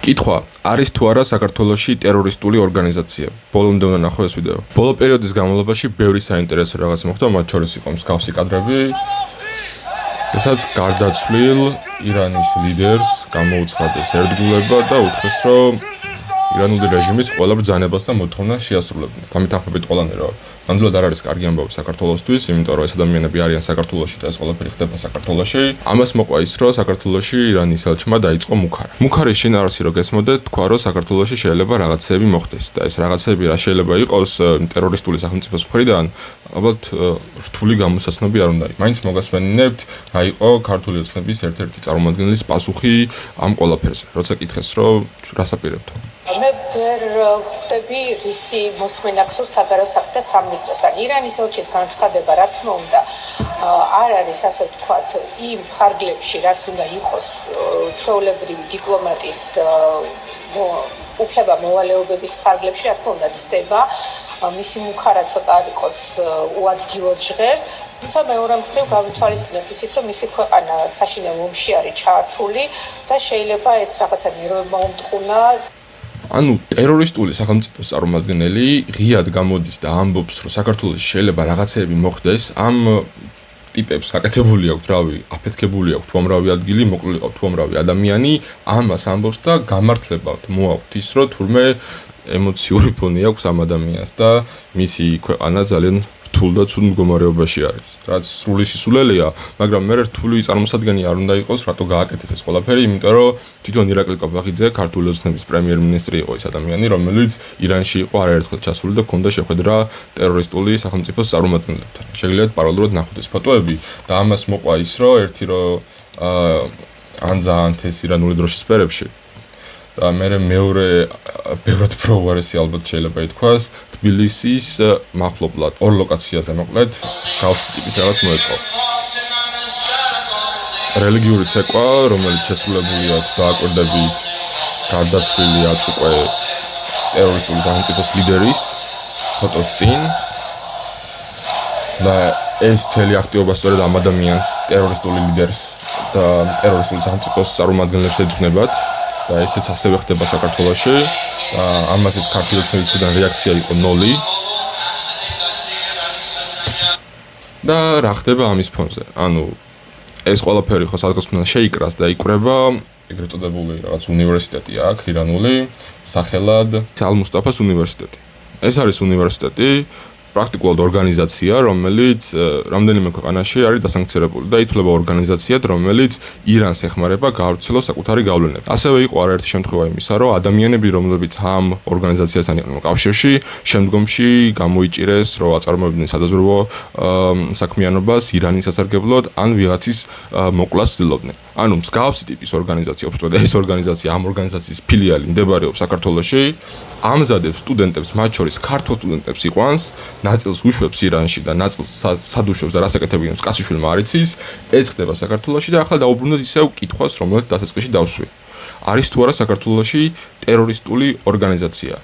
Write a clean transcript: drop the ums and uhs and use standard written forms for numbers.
კითხვა, არის თუ არა საქართველოში ტერორისტული ორგანიზაცია? ბოლომდე უნდა ნახო ეს ვიდეო. ბოლო პერიოდის განმავლობაში ბევრი საინტერესო რაღაც მოხდა, მათ შორის იყო მსგავსი კადრები. ესაც გარდაცვლილ ირანის ლიდერს გამოუცხადეს ერთგულება და უთხრეს, რომ ირანული რეჟიმის ყველა ბრძანებას და მოთხოვნას შეასრულებდნენ. დამეთანხმებით ყველანი რომ ნამდვილად არ არის კარგი ამბავი საქართველოსთვის, იმიტომ რომ ეს ადამიანები არიან საქართველოში და ეს ყველაფერი ხდება საქართველოში. ამას მოყვა ის, რომ საქართველოში ირანის ელჩმა დაიწყო მუქარა. მუქარის შინაარსი რო გესმოდეთ, თქვა რომ საქართველოში შეიძლება რაღაცები მოხდეს და ეს რაღაცები რა შეიძლება იყოს ტერორისტული სახელმწიფოს მხრიდან, ალბათ რთული გამოსაცნობი არ უნდა იყოს. მაინც მოგასმენინებთ, რა იყო ქართული ოცნების ერთ-ერთი წარმომადგენლის პასუხი ამ ყველაფერზე, როცა კითხეს, რომ რას აპირებთ? მე ვერ ხვდები რისი მოსმენა გსურთ საგარეო საქმეთა სამინისტროსთან. ირანის ელჩის განცხადება, რა თქმა უნდა, არ არის ასე ვთქვათ იმ ფარგლებში, რაც უნდა იყოს ჩვეულებრივი დიპლომატის უფლება მოვალეობების ფარგლებში, რა თქმა უნდა, ცდება. მისი მუქარა ცოტა არ იყოს უადგილოდ ჟღერს, თუმცა მეორე მხრივ გავითვალისწინოთ ისიც, რომ მისი ქვეყანა საშინელ ომში არის ჩართული და შეიძლება ეს რაღაცა ნერვებმოუმტყუნა. ანუ ტერორისტული სახელმწიფოს წარმომადგენელი ღიად გამოდის და ამბობს, რომ საქართველოში შეიძლება რაღაცეები მოხდეს, ამ ტიპებს გაკეთებული აქვს, რავი, აფეთქებული აქვს უამრავი ადგილი, მოკლული აქვს უამრავი ადამიანი, ამას ამბობს და გამართლებად მოაქვს ის, რომ თურმე ემოციური ფონი აქვს ამ ადამიანს და მისი ქვეყანა ძალიან რთულ და ცუდ მდგომარეობაში არის. რაც სრული სისულელეა, მაგრამ მე რთული წარმოსადგენი არ უნდა იყოს, რატო გააკეთეს ეს ყველაფერი, იმიტომ რომ თვითონ ირაკლი კობახიძე, ქართული ოცნების პრემიერ-მინისტრი იყო ის ადამიანი, რომელიც ირანში იყო არაერთხელ ჩასული და ჰქონდა შეხვედრა ტერორისტული სახელმწიფოს წარმომადგენლებთან. შეგიძლიათ პარალელურად ნახოთ ეს ფოტოები და ამას მოყვა ის, რომ ერთი რომ ანზაანთეს ირანული დროშის სფერებში და მეორე ბევრად პროუარესი ალბათ შეიძლება ითქვას თბილისის მახლობლად ორ ლოკაციაზე მოკლედ გავსი ტიპის რაღაც მოეწყო. რელიგიური ცეკვა, რომელიც შესრულებულია დააკვირდებით გარდაცვლილი აწუყვე ტერორისტული სახელმწიფოს ლიდერის ფოტოს წინ და ეს მთელი აქტივობა სწორედ ამ ადამიანს ტერორისტული ლიდერს და ტერორისტული სახელმწიფოს წარმომადგენლებს ეძღვნებათ. და ესეც ასევე ხდება საქართველოში და ამას ეს ქართული ოცნების მხრიდან რეაქცია იყო 0 და რა ხდება ამის ფონზე? ანუ ეს ყველაფერი ხო სადღაც შეიკრას და იკვრება ეგრეთ წოდებული რაღაც უნივერსიტეტი აქვს ირანული სახელად ალ-მუსტაფას უნივერსიტეტი. ეს არის უნივერსიტეტი პრაქტიკულად ორგანიზაცია, რომელიც რამდენიმე ქვეყანაში არის დასანქციონირებული და ითვლება ორგანიზაციად, რომელიც ირანს ეხმარება გაავრცელოს საკუთარი გავლენები. ასევე იყო არაერთი შემთხვევა იმისა, რომ ადამიანები, რომლებიც ამ ორგანიზაციასთან იყვნენ კავშირში, შემდგომში გამოიჭირეს, რომ აწარმოებდნენ სადაზვერვო საქმიანობას ირანის სასარგებლოდ, ან ვიღაცის მოკვლას ცდილობდნენ. ანუ მსგავსი ტიპის ორგანიზაცია, უბრალოდ ეს ორგანიზაცია, ამ ორგანიზაციის ფილიალი მდებარეობს საქართველოში, ამზადებს სტუდენტებს, მათ შორის ქართულ სტუდენტებს იყვანს, ნაწილს უშვებს ირანში და ნაწილს სადუშვებს და რასაკეთებინებს კაციშვილმა არ იცის, ეს ხდება საქართველოში და ახლა დაუბრუნდეთ ისევ კითხვას, რომელიც დასაწყისში დავსვი. არის თუ არა საქართველოში ტერორისტული ორგანიზაცია?